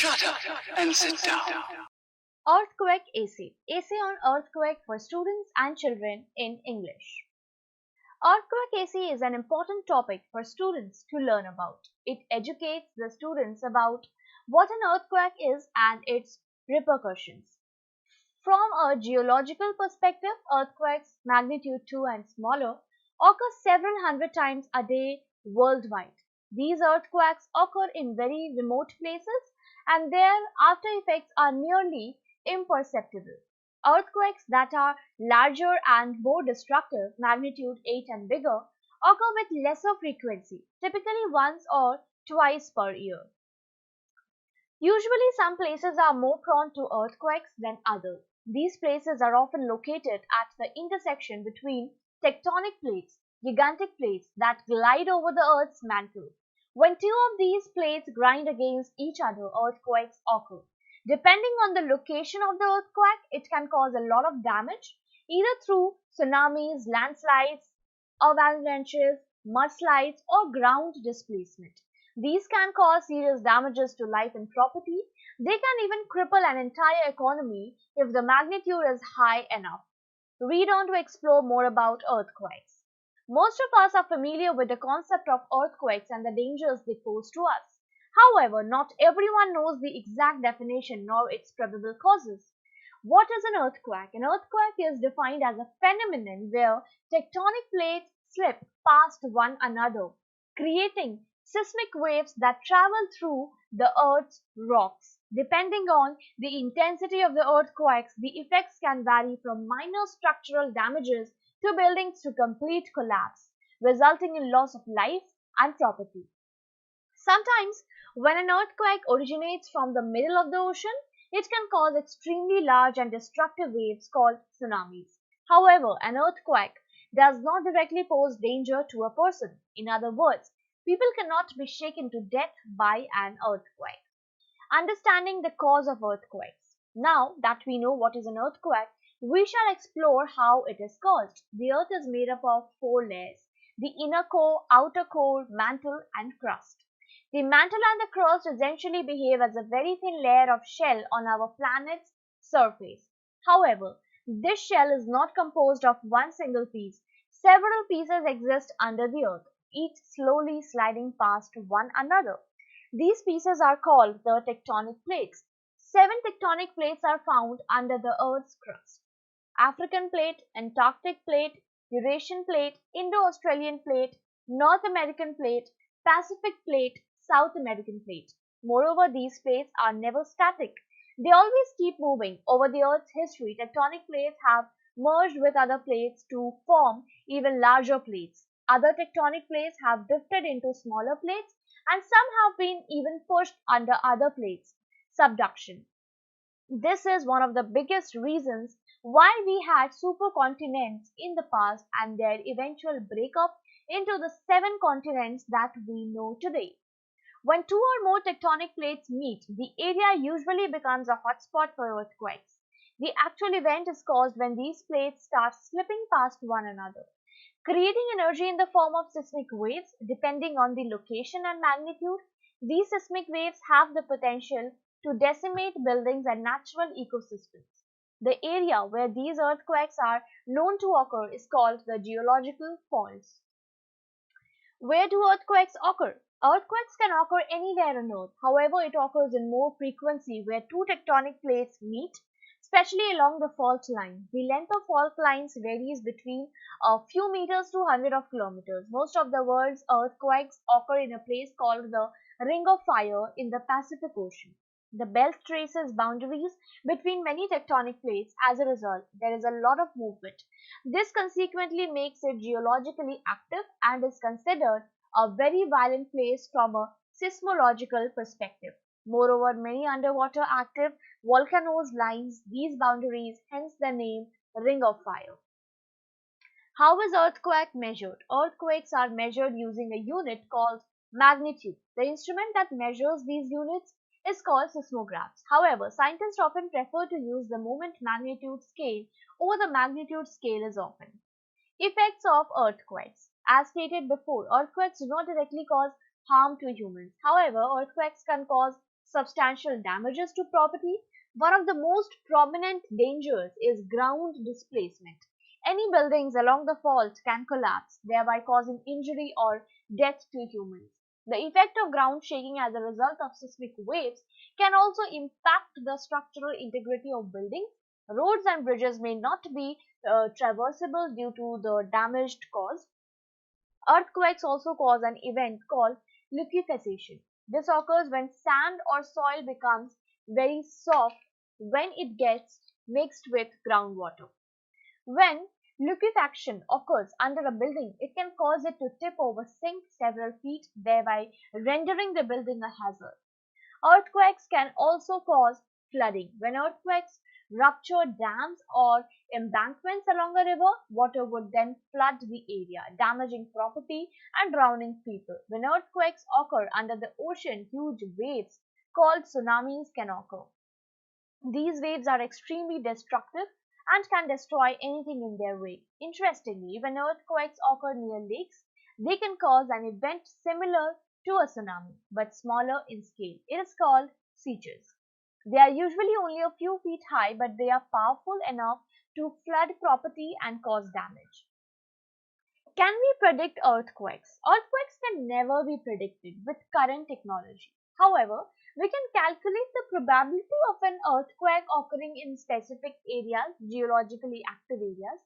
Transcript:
Shut up and sit down. Earthquake AC. AC on earthquake for students and children in English. Earthquake AC is an important topic for students to learn about. It educates the students about what an earthquake is and its repercussions. From a geological perspective, earthquakes magnitude 2 and smaller occur several hundred times a day worldwide. These earthquakes occur in very remote places and their after effects are nearly imperceptible. Earthquakes that are larger and more destructive, magnitude 8 and bigger, occur with lesser frequency, typically once or twice per year. Usually, some places are more prone to earthquakes than others. These places are often located at the intersection between tectonic plates, gigantic plates that glide over the Earth's mantle. When two of these plates grind against each other, earthquakes occur. Depending on the location of the earthquake, it can cause a lot of damage, either through tsunamis, landslides, avalanches, mudslides, or ground displacement. These can cause serious damages to life and property. They can even cripple an entire economy if the magnitude is high enough. Read on to explore more about earthquakes. Most of us are familiar with the concept of earthquakes and the dangers they pose to us. However, not everyone knows the exact definition nor its probable causes. What is an earthquake? An earthquake is defined as a phenomenon where tectonic plates slip past one another, creating seismic waves that travel through the Earth's rocks. Depending on the intensity of the earthquakes, the effects can vary from minor structural damages to buildings to complete collapse, resulting in loss of life and property. Sometimes, when an earthquake originates from the middle of the ocean, it can cause extremely large and destructive waves called tsunamis. However, an earthquake does not directly pose danger to a person. In other words, people cannot be shaken to death by an earthquake. Understanding the cause of earthquakes. Now that we know what is an earthquake, we shall explore how it is caused. The earth is made up of 4 layers: the inner core, outer core, mantle, and crust. The mantle and the crust essentially behave as a very thin layer of shell on our planet's surface. However, this shell is not composed of one single piece. Several pieces exist under the earth, each slowly sliding past one another. These pieces are called the tectonic plates. 7 tectonic plates are found under the Earth's crust: African plate, Antarctic plate, Eurasian plate, Indo-Australian plate, North American plate, Pacific plate, South American plate. Moreover, these plates are never static. They always keep moving. Over the Earth's history, tectonic plates have merged with other plates to form even larger plates. Other tectonic plates have drifted into smaller plates, and some have been even pushed under other plates. Subduction. This is one of the biggest reasons why we had supercontinents in the past and their eventual breakup into the 7 continents that we know today. When 2 or more tectonic plates meet, the area usually becomes a hotspot for earthquakes. The actual event is caused when these plates start slipping past one another, creating energy in the form of seismic waves. Depending on the location and magnitude, these seismic waves have the potential to decimate buildings and natural ecosystems. The area where these earthquakes are known to occur is called the geological faults. Where do earthquakes occur? Earthquakes can occur anywhere on Earth. However, it occurs in more frequency where 2 tectonic plates meet, especially along the fault line. The length of fault lines varies between a few meters to hundreds of kilometers. Most of the world's earthquakes occur in a place called the Ring of Fire in the Pacific Ocean. The belt traces boundaries between many tectonic plates. As a result, there is a lot of movement. This consequently makes it geologically active and is considered a very violent place from a seismological perspective. Moreover, many underwater active volcanoes lines these boundaries, hence the name Ring of Fire. How is earthquake measured? Earthquakes are measured using a unit called magnitude. The instrument that measures these units is called seismographs. However, scientists often prefer to use the moment magnitude scale over the magnitude scale is often. Effects of earthquakes. As stated before, earthquakes do not directly cause harm to humans. However, earthquakes can cause substantial damages to property. One of the most prominent dangers is ground displacement. Any buildings along the fault can collapse, thereby causing injury or death to humans. The effect of ground shaking as a result of seismic waves can also impact the structural integrity of buildings. Roads and bridges may not be traversable due to the damage caused. Earthquakes also cause an event called liquefaction. This occurs when sand or soil becomes very soft when it gets mixed with groundwater. When liquefaction occurs under a building, it can cause it to tip over, sink several feet, thereby rendering the building a hazard. Earthquakes can also cause flooding. When earthquakes rupture dams or embankments along a river, water would then flood the area, damaging property and drowning people. When earthquakes occur under the ocean, huge waves called tsunamis can occur. These waves are extremely destructive and can destroy anything in their way. Interestingly, when earthquakes occur near lakes, they can cause an event similar to a tsunami but smaller in scale. It is called seeches. They are usually only a few feet high, but they are powerful enough to flood property and cause damage. Can we predict earthquakes? Earthquakes can never be predicted with current technology. However, we can calculate the probability of an earthquake occurring in specific areas, geologically active areas.